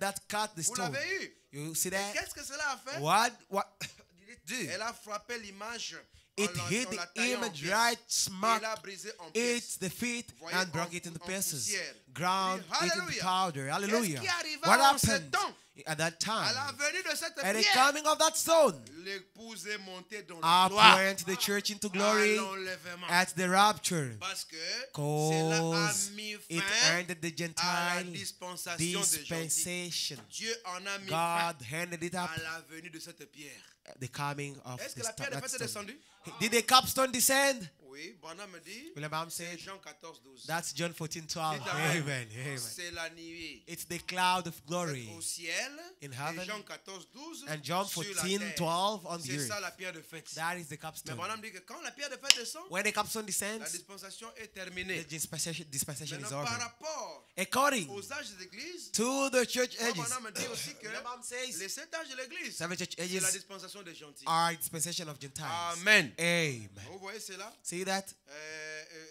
that cut the Vous stone. l'avez eu. You see Et that? qu'est-ce que cela a fait? What did it do? Elle a frappé l'image. It hit the image right smack, ate the feet, and broke it into pieces. Ground it into powder. Hallelujah. What happened at that time? At the coming of that stone, up went the church into glory at the rapture. Because it ended the Gentile dispensation. God handed it up at the coming of the stone. Did the capstone descend? Oui, Branham me dit, William said, Jean 14:12. that's John 14:12. Amen. Amen. C'est la nuée It's the cloud of glory au ciel. in heaven. Et Jean 14:12 And John sur la terre. 14:12 on the C'est ça earth. la pierre de fête. That is the Mais capstone. Branham dit que quand la pierre de fête descend, When the capstone la descends, dispensation est the terminée. dispensation is Maintenant, over. par rapport According aux âges des églises, to the church ages, Branham me dit aussi que the Bible says les 7 âges de l'église, seven church c'est la ages dispensation des gentils. are dispensation of Gentiles. Amen. Amen. Vous voyez cela? See that?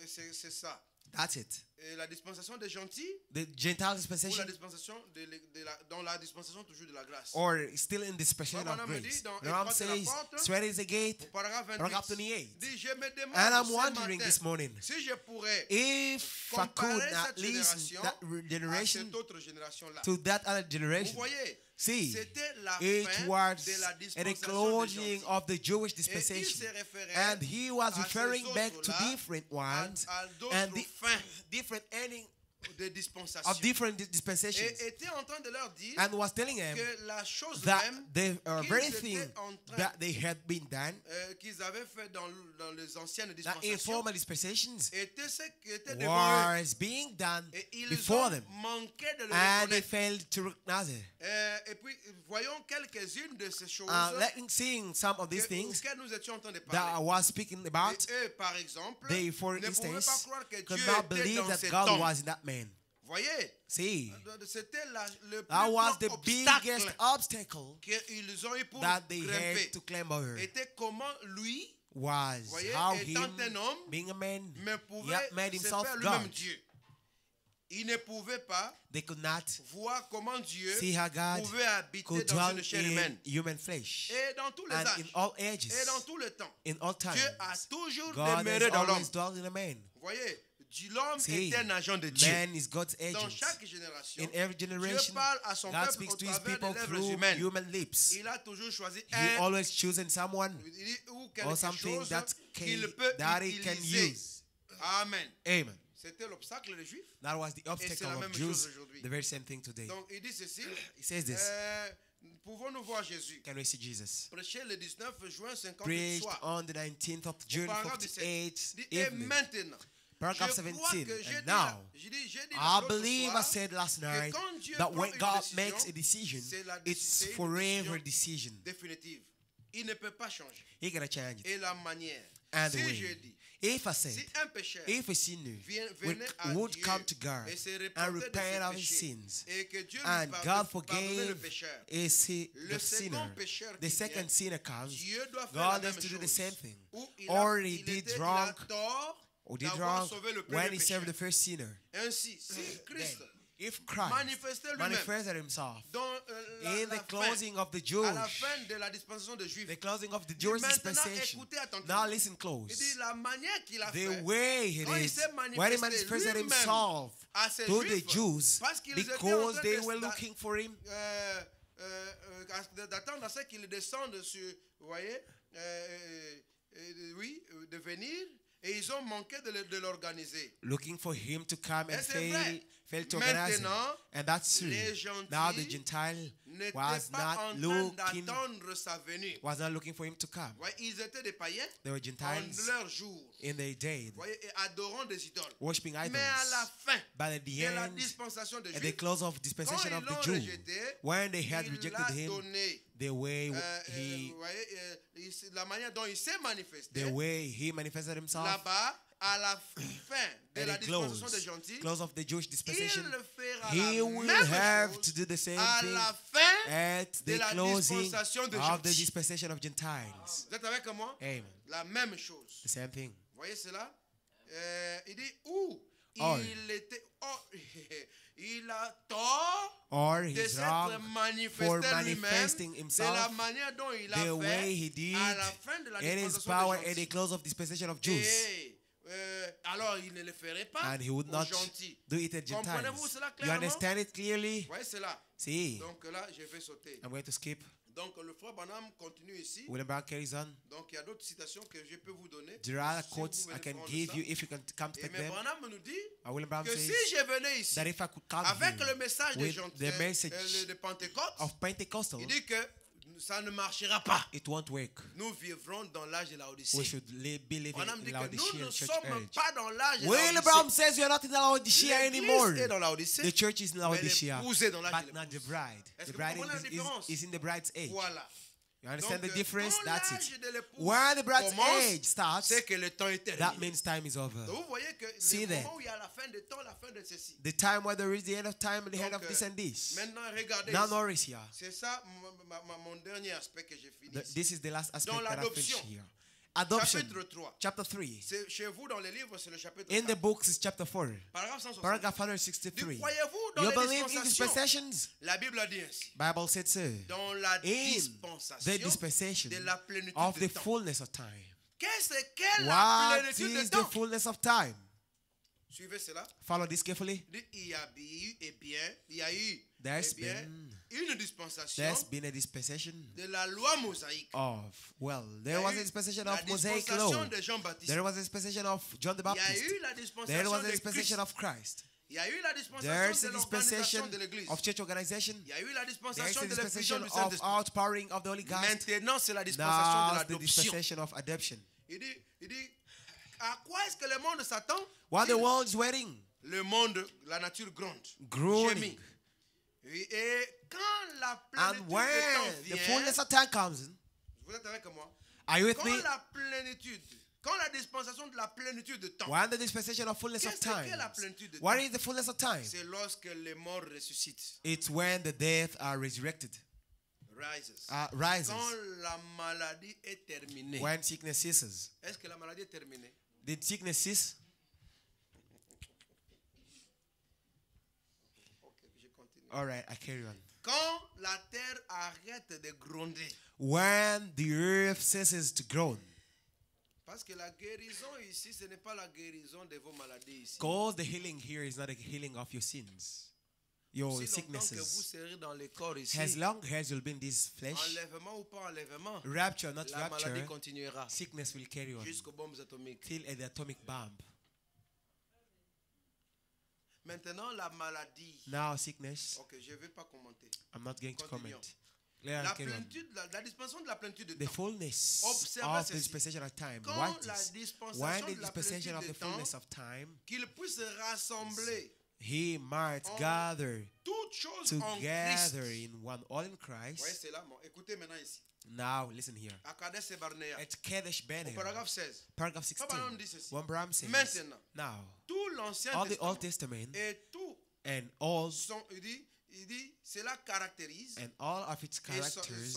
C'est ça. That's it. Et la dispensation des gentils, The Gentile ou la dispensation, dispensation dans la dispensation toujours de la grâce. or still in dispensation of grace. The Bible says, "Sweat is the gate." Paragraphe Paragraph 28. 28. Dit, je me demande And I'm ce wondering matin, this morning, si je pourrais if I could comparer at cette least génération that à generation cette autre génération-là. to that other Vous generation. voyez, See, c'était la it fin was de la at the dispensation des closing gentils. of the Jewish Et il dispensation. se référait And he was à referring ces back to autres-là, different ones à d'autres and the fins different ending de dispensation. of different dispensations. Et était en train de leur dire And was telling them que la chose that même the very qu'ils thing étaient en train that they had been done, qu'ils avaient fait dans les anciennes that dispensations, informal dispensations, était ce qui était devant eux. was being done Et ils before ont them. manqué de le And they reconnaître. failed to recognize it. Et puis, voyons quelques-unes de ces choses Seeing some of these things auxquelles nous étions en train de that I parler. was speaking about, Et eux, par exemple, they, for ne pouvaient pas instance, croire que could Dieu not était believe dans that cet God homme. was in that man. Voyez, See, c'était le plus that was grand the biggest obstacle obstacle qu'ils ont eu pour that they grimper. had to climb over. Était comment lui Was voyez, how étant him, un homme, being a man, mais pouvait yet made se himself faire lui-même God. Dieu. Il ne pouvait pas They could not voir comment Dieu see how God pouvait habiter could dans dwell une chair in humaine. human flesh. Et dans tous les And âges, in all ages, et dans tout le temps, in all times, Dieu a toujours God demeuré has dans l'homme. always dwelt in a man. Vous voyez, l'homme See, est un agent de Dieu. man is God's Dans agent. chaque génération, In every Dieu generation, parle à son God peuple speaks au to his travers people des lèvres through humaines. human lips. Il a toujours choisi He un always chosen someone ou or quelque something chose that qu'il peut he can utiliser. use. Amen. Amen. C'était l'obstacle des Juifs. That was the c'est obstacle la of même Jews. chose aujourd'hui. The very same thing today. Donc il dit ceci. He says this. Pouvons-nous voir Jésus Can we see Jesus? prêcher le 19 juin 58 Preached soir. on the 19th of June Paragraphe 17. 58 Dit, et evening. maintenant, Paragraph je crois 17. que j'ai And dit, now, j'ai dit I l'autre believe I soir said last que night quand Dieu that prend when une God décision, makes a decision, c'est la it's c'est une forever décision decision. définitive. Il ne peut pas changer. He cannot change it. Et la manière. And the Si way. je dis, If I said, si un pécheur if a sinner venait à would Dieu come to God et se and repentait de repent ses of his péchés, sins, et que Dieu lui and God pardonnait le forgave pécheur, the le sinner, second pécheur the qui second vient, sinner comes, Dieu doit faire God la has même to do the chose. same thing. Ou Or he did il a wrong, tort or did d'avoir wrong sauvé le when premier he served the pécheur. first sinner. Ainsi, si Christ Then, if Christ manifestait lui-même manifested himself dans in the closing of the Jews, à la fin de la dispensation de Juifs, the closing of the Jewish maintenant dispensation, écoutez attentivement. now listen Il close. dit la manière qu'il a The fait way it quand il is, s'est when he manifesté manifested lui-même himself à ces to the Juifs, Jews, parce qu'ils étaient en because train they de- were looking for him, d'attendre à ce qu'il descende sur, vous voyez, oui, de venir, et ils ont manqué de l'organiser. looking for him to come and Et c'est vrai. fail to organize him. Maintenant, And that's true. les gentils Now the Gentile n'étaient was pas not en train looking d'attendre sa venue. was not looking for him to come. Ouais, ils étaient des païens They were en Gentiles leur jour, in their day, vous voyez, et adorant des idoles. worshiping Mais à la idols. fin But at the de la end, dispensation de at the Juifs, close of quand dispensation ils of the l'ont Jew, rejeté, when they had il rejected l'a him, donné. the way Vous voyez, la manière dont il s'est manifesté, the way he manifested himself là-bas, à la fin de at la the dispensation des gentils, close of the Jewish dispensation, il fera he la will même have chose to do the same à thing la fin. at de the la closing dispensation des of the gentils. dispensation of Gentiles. Vous êtes avec moi? Amen. La même chose. The same thing. Vous voyez cela? Il dit où il a tort or de he's s'être wrong for manifesting de himself la manière dont il a the way he fait did à la fin de la in his dispensation power des at the gentils. close of dispensation of Jews. Alors il ne le ferait pas And he would aux not gentils. do it at Comprenez-vous Gentiles. cela You clairement? understand it clearly? Oui, c'est là. See, Donc là, je vais sauter. I'm going to skip. Donc le frère Branham continue ici. William Brown carries on. Donc il y a d'autres citations que je peux vous donner. There are Si quotes vous I venez can prendre give ça. you if you can come Et take mais them. Branham nous dit William Brown que says si je venais ici that if I could come avec here le message with the message de Pentecôte, of Pentecostal, il dit que ça ne marchera pas. it won't work. Nous vivrons dans l'âge de la We Odyssée. should be living Branham in dit que nous Laodicean ne church sommes age. pas dans l'âge de la William Brown Odyssée. says you're not in Laodicea anymore. L'église est dans la Odyssée, The church is in Laodicea, l'épouse est dans l'âge but de not the l'épouse. bride. Est-ce The que bride vous comprenez la différence? is in the bride's age. Voilà. You understand Donc, the difference? quand That's l'âge it. de l'épouse Where the bride's commence, age starts, c'est que le temps est terminé. that means time is over. Donc vous voyez que See le that? moment où il y a la fin de temps, la fin de ceci. The time where there is the end of time and the end Donc, of this and this. Maintenant, regardez. Now notice here. C'est ça mon dernier aspect que j'ai fini. This is the last aspect Dans that I l'adoption. finish here. Adoption. Chapitre 3. Chapter 3. C'est chez vous dans les livres, c'est le chapitre In the 4. books is chapter 4. Paragraphe 160. Paragraph 163. Croyez-vous dans You les believe in dispensations? dispensations? La Bible a dit ainsi. Bible said so. Dans la In dispensation the dispensation de la plénitude of de the temps. fullness of time. Qu'est la What plénitude de is the temps? fullness of time? Suivez cela. Follow this carefully. Il y a eu, il y a eu There's une There's dispensation been a dispensation de la loi mosaïque. There was a dispensation of Mosaic law. La dispensation de Jean-Baptiste. There was a dispensation of John the Il y a Baptist. eu la There dispensation was a de dispensation Christ. of Christ. Il y a eu la There's dispensation a de l'organisation dispensation de l'Église. of church organization. Il y a eu la There's dispensation a de l'effusion dispensation du of Saint-Esprit. outpouring of the Holy Ghost. Maintenant, c'est la dispensation de Now the l'adoption. dispensation of adoption. Il dit, à quoi est-ce que le monde s'attend? While the world is waiting, Le monde, la nature gronde. groaning, Et quand la and plénitude de when temps the vient, fullness of time comes, vous êtes avec moi? are you with Quand me? la plénitude, quand la dispensation de la plénitude de temps, When the dispensation of fullness of time, qu'est la plénitude de what temps? is the fullness of time? C'est lorsque les morts ressuscitent. It's when the dead are resurrected, Rises. rises, Quand la maladie est terminée. when sickness ceases. Est-ce que la maladie est terminée? Did sickness cease? Ok, je continue. All right, I carry on. Quand la terre arrête de gronder. When the earth ceases to groan, Parce que la guérison ici, ce n'est pas la guérison de vos maladies ici. because the healing here is not a healing of your sins, your Aussi longtemps que vous sicknesses. serez dans le corps ici, As long as you'll be in this flesh, enlèvement ou pas enlèvement, rapture, not la maladie rapture, continuera sickness will carry on jusqu'aux bombes atomiques. till at the atomic bomb. Maintenant, la maladie. Now sickness, Ok, je ne vais pas commenter. I'm not going to Continuons. comment. Let La us carry on. plénitude, la dispensation de la plénitude de The temps. fullness Observez of the ceci. dispensation of time. Quand Watch la this. dispensation When the de la dispensation of plénitude the de temps, fullness of time, qu'il puisse rassembler he might En gather toutes choses en together Christ. in one, all in Oui, Christ. c'est là. Bon, écoutez maintenant ici. Now listen here. À Kadesh et Barnea. At Kadesh Au Barnea, paragraphe 16. paragraph Papa 16, Nam dit ceci. when Bram says, Maintenant, now tout l'Ancien all the Old Testament Testament et tout and all il dit, cela caractérise and all of its et characters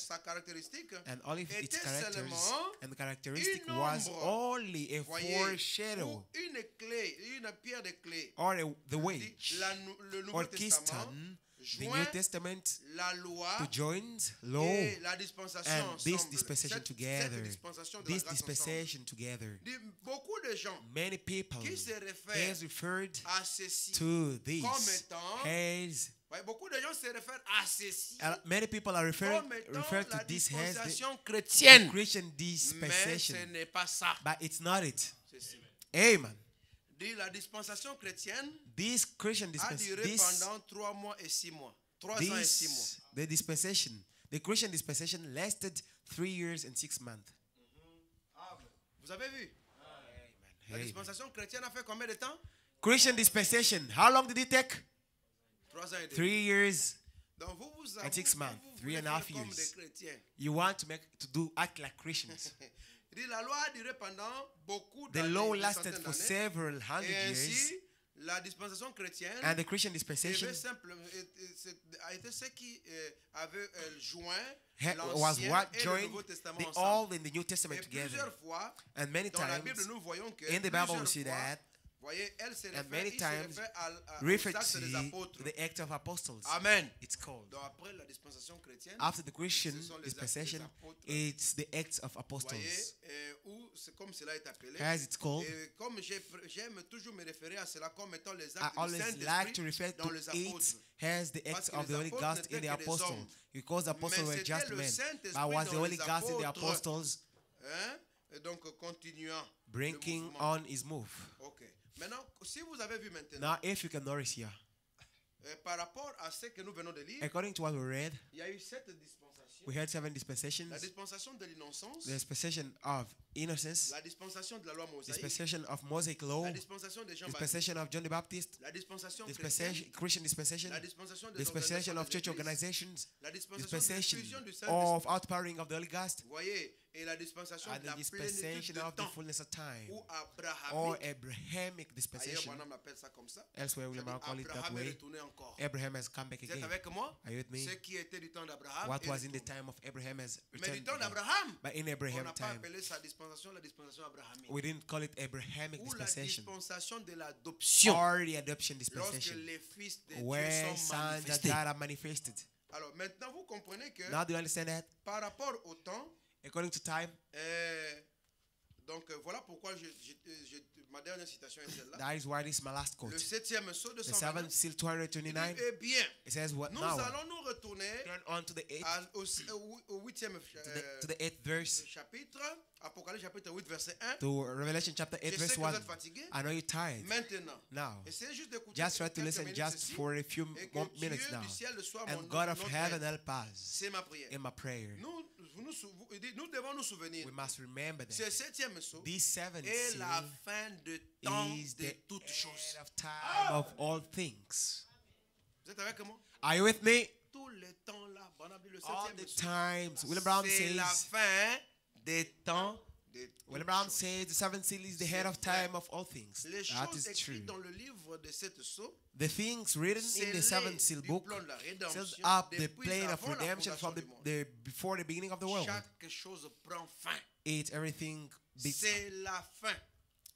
sa caractéristique and all of its était characters seulement and the characteristic une was ombre, only a voyez, foreshadow ou une clé, une pierre de clé. or the Il way dit, le Nouveau or Testament keystone, the New joint Testament la loi to join law et la dispensation and this ensemble. dispensation Cette together. dispensation de This la grâce ensemble. dispensation together. Beaucoup de gens Many people qui se réfèrent has referred à ceci to this comme étant, as ouais, beaucoup de gens se réfèrent à ceci many people are referred comme étant to la this as the dispensation chrétienne. Christian Mais dispensation, ce n'est pas ça. but it's not it. Ceci. Amen. Dit la dispensation chrétienne This Christian a dispensation, duré pendant 3 mois et 6 mois. 3 ans et 6 mois. the dispensation, the Christian dispensation lasted 3 years and 6 months. Vous avez vu? La Amen. dispensation chrétienne a fait combien de temps? Christian dispensation, how long did it take? 3 ans et demi. 3 years. Donc vous and 6 months, vous 3 and a voulez half faire comme years. des chrétiens. You want to act like Christians. Il dit la loi a duré pendant beaucoup The d'années, law une lasted centaine for d'années. several hundred Et years, ainsi, la dispensation chrétienne and the Christian dispensation a été ce qui avait joint was l'Ancien what et le joined Nouveau Testament the ensemble. Old and the New Testament Et together. plusieurs fois, And many dans la times Bible, nous voyons que in the Bible we see plusieurs fois, that And many times refer to the act of apostles. Amen. It's called. Donc après la dispensation chrétienne, after the Christian dispensation, it's the acts of apostles. C'est comme cela est appelé. As it's called. Et comme j'aime toujours me référer à cela comme étant les I actes du always like to refer Saint-Esprit dans to les it apôtres. as the acts of the Holy Ghost in the apostles. Because the apostles were just men. But was the Holy Ghost in the apostles Et donc continuant. bringing on his move. Okay. Maintenant, si vous avez vu maintenant. Now, if you can notice here, par rapport à ce que nous venons de lire, according to what we read, il y a eu 7 dispensations. we had 7 dispensations. La dispensation de l'innocence, The dispensation of innocence, la dispensation de la loi mosaïque, dispensation of Mosaic law, la dispensation de Jean-Baptiste, dispensation of John the Baptist, la dispensation dispensation, Christian dispensation, la dispensation des dispensation of church organisations, organizations, la dispensation dispensation de l'infusion du of Saint-Esprit. outpouring of the Holy Ghost, Vous voyez, et la dispensation and de the la plénitude dispensation de of the temps, fullness of time, ou or abrahamique. Abrahamic Ailleurs, dispensation. Branham appelle ça comme ça. Elsewhere, William Mark call it that Abraham est way. retourné encore. Abraham has come back Vous êtes again. avec moi? Are you with me? Ce qui était du temps d'Abraham What est was in the retourné. time of Abraham has Mais du returned temps again. d'Abraham, But in on Abraham n'a pas time, appelé sa dispensation la dispensation abrahamique. we didn't call it Abrahamic Ou la dispensation dispensation de l'adoption. or the adoption Lorsque dispensation, les fils de Dieu where sont sons of manifestés. God are manifested. Alors maintenant, vous comprenez que Now, do you understand that? par rapport au temps, According to time, donc voilà pourquoi ma dernière citation est celle-là. that is why this is my last quote. Le 7e sceau de The 129. seventh seal Il dit, 229. eh bien, It says what nous now? allons nous retourner Turn on to the 8th, au 8e to the 8th verse, chapitre, Apocalypse chapitre 8 verset 1. to Revelation chapter 8 Je sais verse que vous 1. êtes fatigués. I know you're tired. Maintenant, Now, essayez juste d'écouter just try to quelques listen minutes just ceci, for a few et que minutes Dieu now. du ciel soit And mon God of notre heaven aide. help us C'est ma prière. in my prayer. Nous devons nous souvenir. We must remember Ce that 7e sceau this seventh est seal la fin de temps is de the toutes choses. end of time of all things. Vous êtes avec moi? Are you with me? Tous les temps là, bon, on a vu le All 7e the sceau. times. William Brown C'est la says, fin des temps de toutes William Brown choses. says the seventh seal is the head of time of all things. Les That choses is true. écrites dans le livre de cette sceau, The things written in the seventh seal du book plan de la rédemption, sets up the depuis plan of avant la redemption fondation from du monde. the before the beginning of the world. Chaque chose prend fin. It's everything. C'est la fin.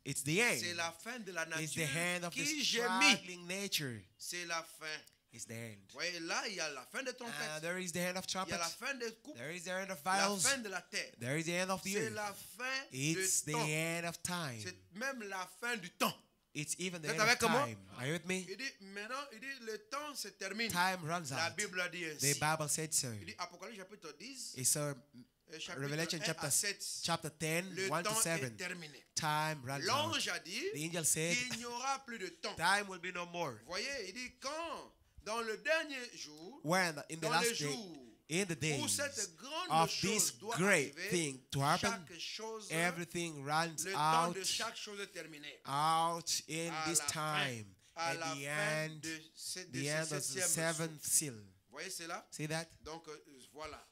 It's the end. C'est la fin de la It's the nature hand of the qui gémit. struggling nature. C'est la fin. It's the end. Vous voyez, là, il y a la fin des trompettes. And there is the hand of Il y a la trumpets. fin des coupes. There is the hand of La vials. fin de la terre. There is the end of the C'est earth. la fin It's du the temps. end of time. C'est même la fin du temps. It's even the Vous êtes end of avec moi? time. Are you with me? Il dit, maintenant, il dit, le temps se termine. Time runs La out. Bible a dit The ainsi. Bible said so. Il dit, Apocalypse chapitre 10, It's chapitre Revelation 1 chapter, à 7. chapter 10, Le 1 to temps 7. est terminé. Time runs out. L'ange a dit, The angel said, il n'y aura plus de temps. time will be no more. Vous voyez, il dit, quand, dans le dernier jour, When in the dans les last day, jours in the où days cette grande of chose this doit great arriver, thing to happen, chaque chose, everything runs le temps out, de chaque chose est terminé. out in À this la fin, time. à At la the fin end, de ce the end of the septième seventh sceau. seal. Vous voyez cela? See that? Donc voilà.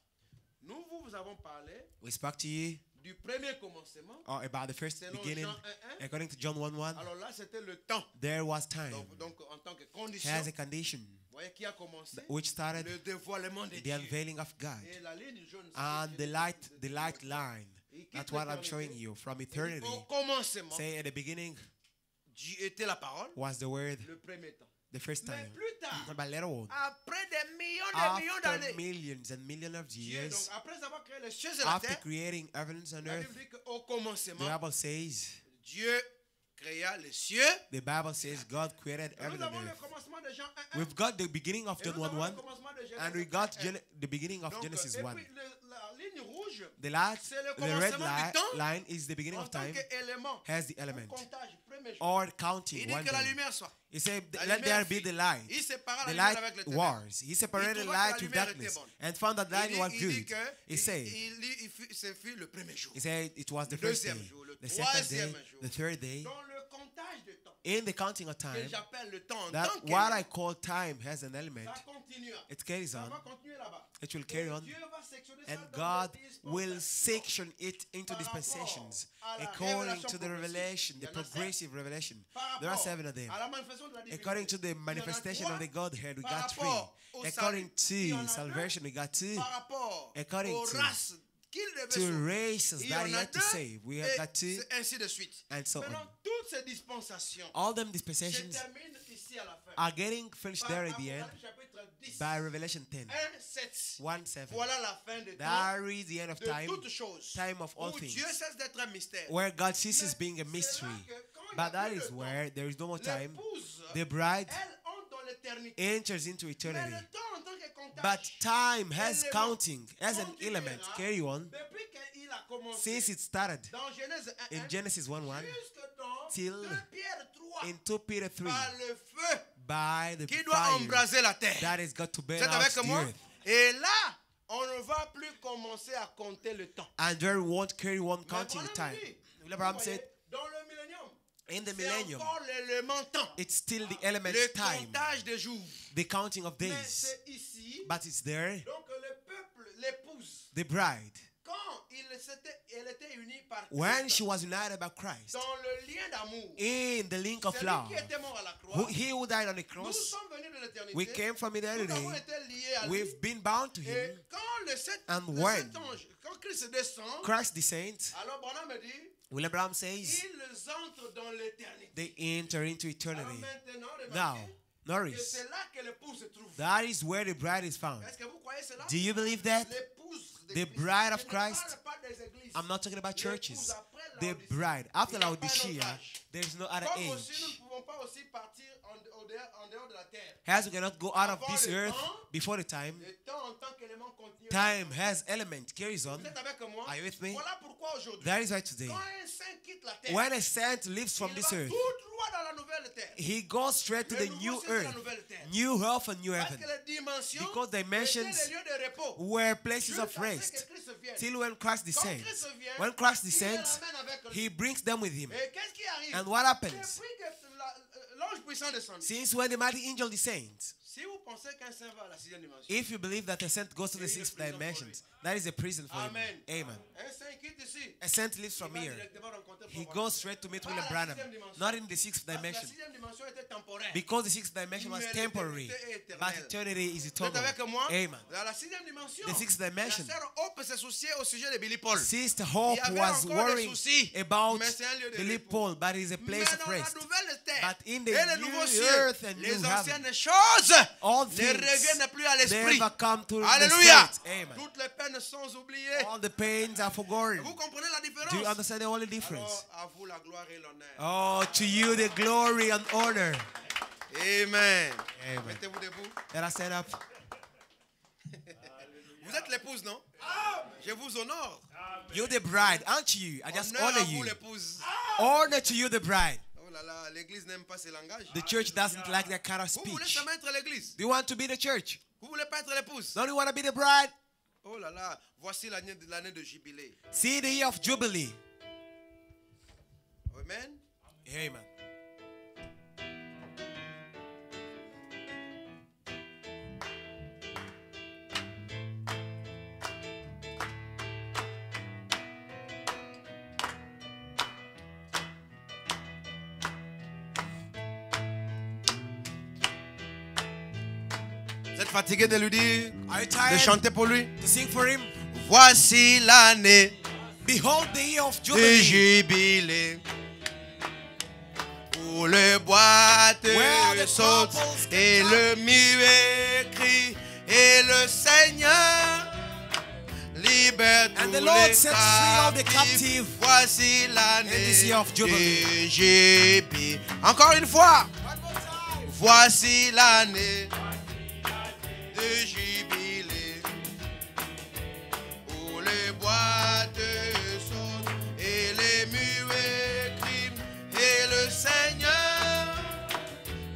Nous vous avons parlé We spoke to you du premier commencement. about the first Selon beginning. Jean 1:1. According to John 1:1, Alors là, c'était le temps. there was time. Donc en tant que condition, Has a condition vous voyez qui a commencé? which started Le dévoilement de the Dieu. unveiling of God. Et la ligne jaune, And c'est- the light line. That's what I'm showing you from Il dit, eternity. au commencement, Say at the beginning Dieu était la parole, was the word, le premier temps. the first Mais time. plus tard, But later on, après des millions after d'années, millions and millions of Dieu, donc years, après avoir créé les cieux et la after terre, creating heavens and la earth, Bible dit qu'au the commencement, Bible says, Dieu créa les cieux. the Bible says God created heaven Nous avons and le earth. commencement de Jean 1:1. We've got the beginning of Et John nous avons 1:1, le commencement de Genèse and we got 1:1. the beginning of Donc, Genesis et 1. puis la ligne rouge, The light, c'est le the red commencement du temps line is the beginning en of tant time, qu'élément. has the Pour element, comptage, premier jour. or Il counting dit one que la day. lumière soit. He said, La let there lumière be fit. the light. Il sépara la The lumière light avec le ténèbre. wars. He separated Il the trouva que light la with lumière darkness était bonne. and found that light was Il dit good. que He said, ce fut le premier jour. he said it was the Le first day, deuxième jour, le the second day, troisième jour. the third day. Dans le comptage de temps, In the counting of que time, j'appelle le temps en that tant what I qu'élément, call time has an element. ça continue. It carries Ça on. va continuer là-bas. It will carry Et on. Dieu va sectionner ça And dans God des will dispensations. section it into Par rapport dispensations à la according révélation to the progressive. revelation, the Il y en a sept. progressive revelation. Par There are rapport 7 of them. à la manifestation de la divinité, According to the il y en a manifestation of the trois. Godhead, we Par got 3. rapport au According salut, il y en a to deux. salvation, we got 2. Par rapport According aux to- races qu'il devait To sauver, races il y that en he a had to deux, save, we et have got 2, c'est ainsi de suite. and so Maintenant, on. toutes toutes ces dispensations all them se dispensations terminent ici à la fin. are getting finished there at the end Apocalypse chapitre 10, by Revelation 10. 1:7. 1:7. Voilà la fin de temps, There is the end of de time, toutes choses, time of all où things, Dieu cesse d'être un mystère. where God ceases Mais being a c'est mystery. là que quand il y a But that plus is de temps, where there is no more time. l'épouse, The bride elle entre dans l'éternité. enters into Mais eternity. le temps en tant que comptage, But time has élément, counting as an continuera element. Carry on. depuis qu'il a commencé Since it started dans Genèse 1, in Genesis 1:1 jusque dans till 2 Pierre 3, in 2 Peter 3 par le feu by the qui doit fire embraser la terre. that has got to burn Vous êtes out avec the moi? earth. Et là, on ne va plus commencer à compter le temps. And there won't carry on Mais counting the Branham time. dit, vous Abraham voyez, said, dans le millénium, in the c'est millennium, encore l'élément temps. it's still the element Le time, comptage des jours. the counting of Mais days. c'est ici, But it's there, donc le peuple, l'épouse, the bride. quand elle était unie par When Christ, she was united by Christ, dans le lien d'amour, in the link of c'est lui love, qui était mort à la croix. he who died on the Nous cross, sommes venus de l'éternité. we came from Nous avons eternity, été liés à lui. we've been bound to Et him. quand le sept when ange, quand Christ descend, Christ descends, alors Branham me dit, William Branham says, ils entrent dans l'éternité. they enter into Alors eternity. maintenant, Now, remarquez que notice, c'est là que l'épouse se trouve. that is where the bride is found. Est-ce que vous croyez cela? Do you believe that? L'épouse de The Christ. bride of Je ne parle Christ. pas des églises. I'm not talking about churches. L'épouse après The Laodicée. bride. After Il n'y a pas un Laodicea, autre âge. there is no other Comme aussi, nous ne age. pouvons pas aussi partir en dehors de la terre. As we cannot go out of Avant this le earth temps, before the time, Le temps en tant qu'élément continu. time has element, carries on. Vous êtes avec moi? Are you with me? Voilà pourquoi aujourd'hui, That is why today, quand un saint quitte la terre, when a saint leaves from il this va earth, tout droit dans la nouvelle terre. he goes straight to Le the nouveau new ciel et la earth, nouvelle terre. new earth and new Parce heaven. que les dimensions Because dimensions étaient les lieux de repos. were places of Jusqu'à ce rest que Christ vienne. till when Christ Quand descends. Christ vient, When Christ il les descends, ramène avec lui. he brings them with him. Et qu'est-ce qui arrive? And what happens? Depuis que l'ange puissant descend. Since when the mighty angel descends, Si vous pensez qu'un saint va à la sixième dimension, if you believe that a saint goes to the sixth dimension, that is a prison for him. Amen. Amen. Un saint quitte ici. A saint lives from Il va here. directement rencontrer He Paul goes Branham. straight to meet Pas William à la Branham, sixième dimension. not in the sixth Parce que la dimension. sixième dimension était temporaire. Because the sixth dimension was Mais temporary, l'éternité est but éternelle. eternity is Vous êtes eternal. avec moi? Amen. Dans la sixième dimension, The sixth dimension. la sœur Hope se souciait au sujet de Billy Paul. Sister Il Hope y avait was encore des worrying soucis, about mais c'est un lieu de Billy repos. Paul, but it is a Mais place of dans la rest. nouvelle terre But in the et le new nouveau ciel, earth and les new anciennes heaven, choses all ne things reviennent plus à l'esprit. never come to the Alléluia. spirit. Amen. Toutes les peines sont oubliées. All the pains are forgotten. Vous comprenez la différence? Do you understand the only difference? Alors, à vous la gloire et l'honneur. Oh, to you the glory and honor. Amen. Amen. Mettez-vous debout. Let us stand up. Vous êtes l'épouse, non? Je vous honore. You're the bride, aren't you? I just Honneur honor à vous, you. l'épouse. Honor to you, the bride. Oh là là, l'église n'aime pas ces langages. The church doesn't like that kind of Vous voulez speech. seulement être l'église. Do you want to be the church? Vous voulez pas être l'épouse. Don't you want to be the bride? Oh là là, voici l'année de jubilé. See the year of Jubilee. Amen. Amen. Vous êtes fatigué de lui dire, Are you de tired chanter pour lui? to sing for him? Voici l'année Behold the year of de Jubilee. jubilé. Où le boîte Where the saute troubles et come. le muet crie et le Seigneur libère And tous the Lord les sets free all the captifs. captive. Voici In this l'année year of Jubilee. de jubilé. Encore une fois. One more time. Voici l'année de jubilé où les boîtes sautent et les muets crient et le Seigneur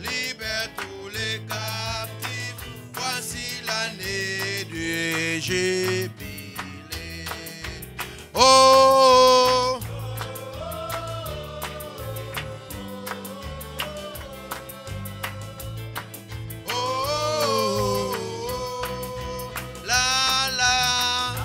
libère tous les captifs. Voici l'année de jubilé. Oh, oh, la la.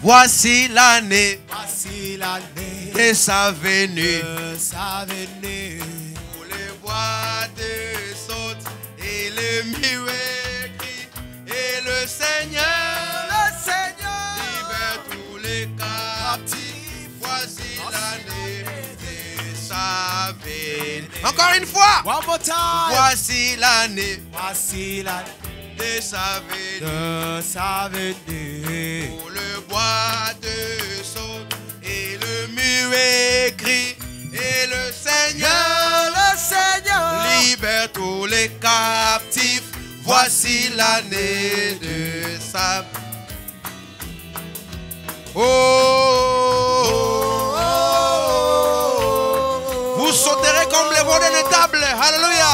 Voici l'année Voici l'année de sa venue. de sa venue. Où les boîtes sautent et les muets crient Encore une fois. One more time. Voici l'année. Voici l'année de sa venue. Pour le bois de saute et le muet crie. Et le Seigneur libère tous les captifs. Voici l'année de sa. Vous sauterez comme les veaux d'une table. Alléluia.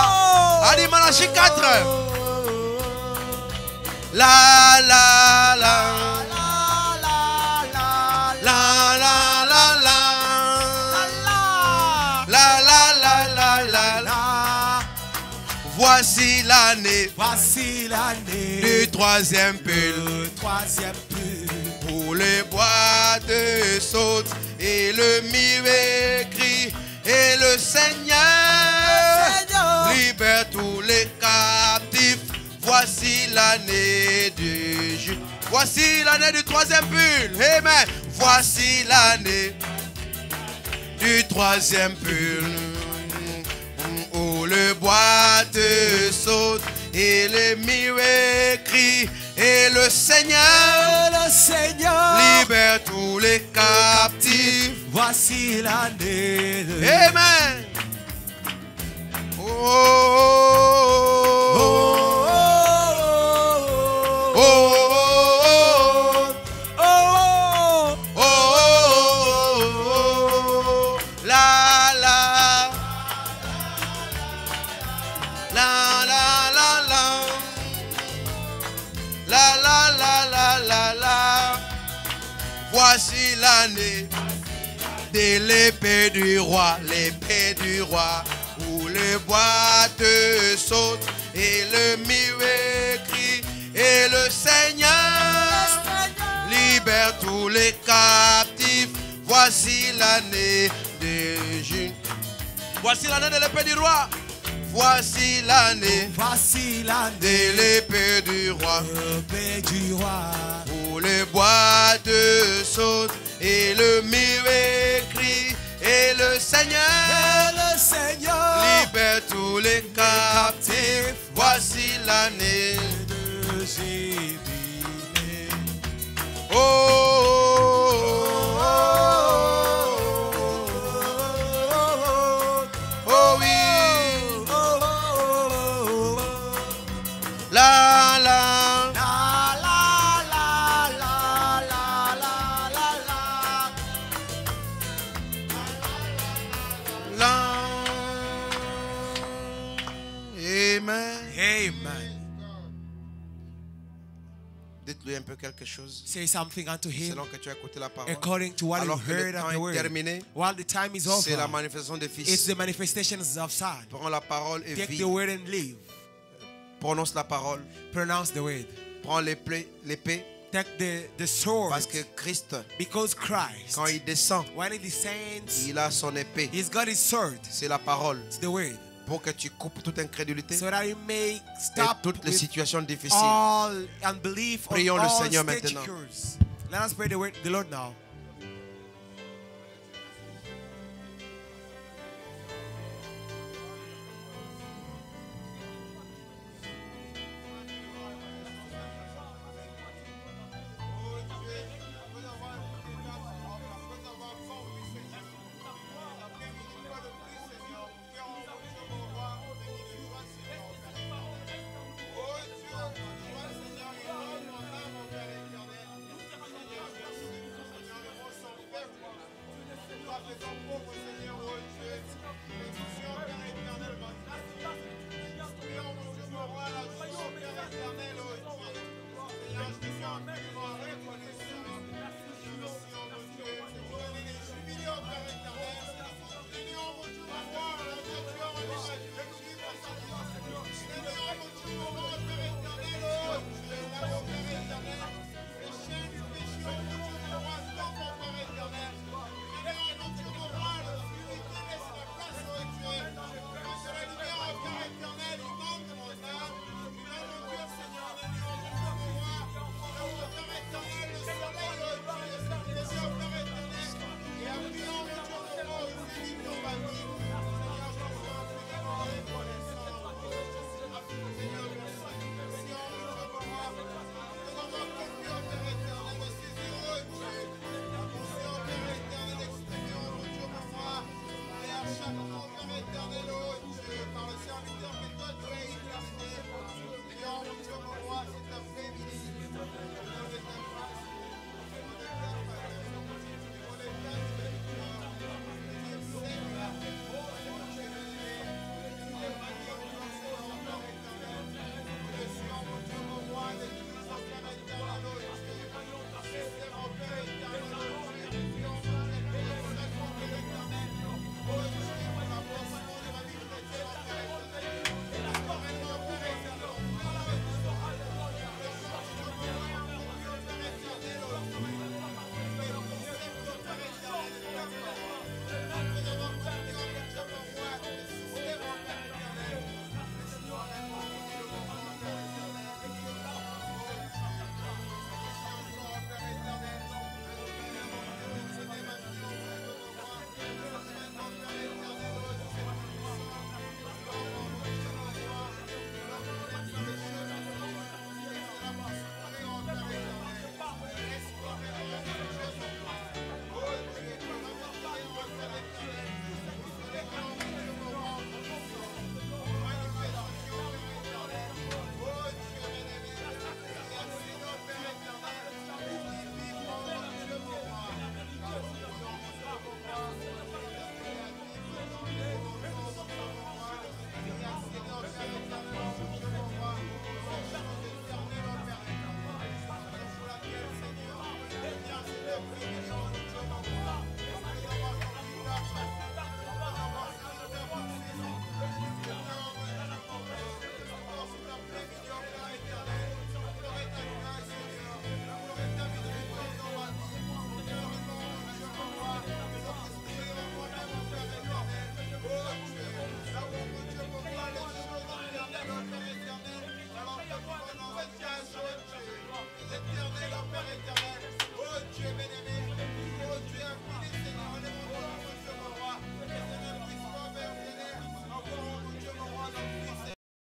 Allez, Malachie 4. La la la. Voici l'année du troisième pull. Pour les bois de saute et le muet crie. Et le Seigneur libère tous les captifs. Voici l'année du juge. Voici l'année du troisième pull. Amen. Voici l'année du troisième pull. Où le bois te saute et le muet crie. Et le Seigneur libère tous les captifs. Voici l'année de... Amen. Oh, oh, oh, oh, oh, oh, oh, la la la la la la la la la la la la. Voici l'année de l'épée du roi, où le bois te saute et le muet crie. Et le Seigneur libère tous les captifs. Voici l'année de Juin. Voici l'année de l'épée du roi. Voici l'année de l'épée du roi, où le bois te saute et le muet crie. Et le Seigneur libère tous les captifs. Voici l'année de jubilé. Oh, oh, oh, oh, oh, oui. La la la la la la la la la. Amen. Amen. Dites-lui un peu quelque chose. Say something unto him. Selon que tu as écouté la parole. According to what you heard of the word. Terminé, while the time is over. C'est la manifestation des fils. It's the manifestations of Son. Prends la parole et take vis. The word and live. Prononce la parole. Pronounce the word. Prends l'épée. Take the sword. Parce que Christ, because Christ, quand il descend, when he descends, il a son épée. He's got his sword. C'est la parole. It's the word. Pour que tu coupes toute incrédulité, so that you may stop et toutes les situations difficiles. All unbelief. Prions le Seigneur maintenant. Let us pray the Lord now.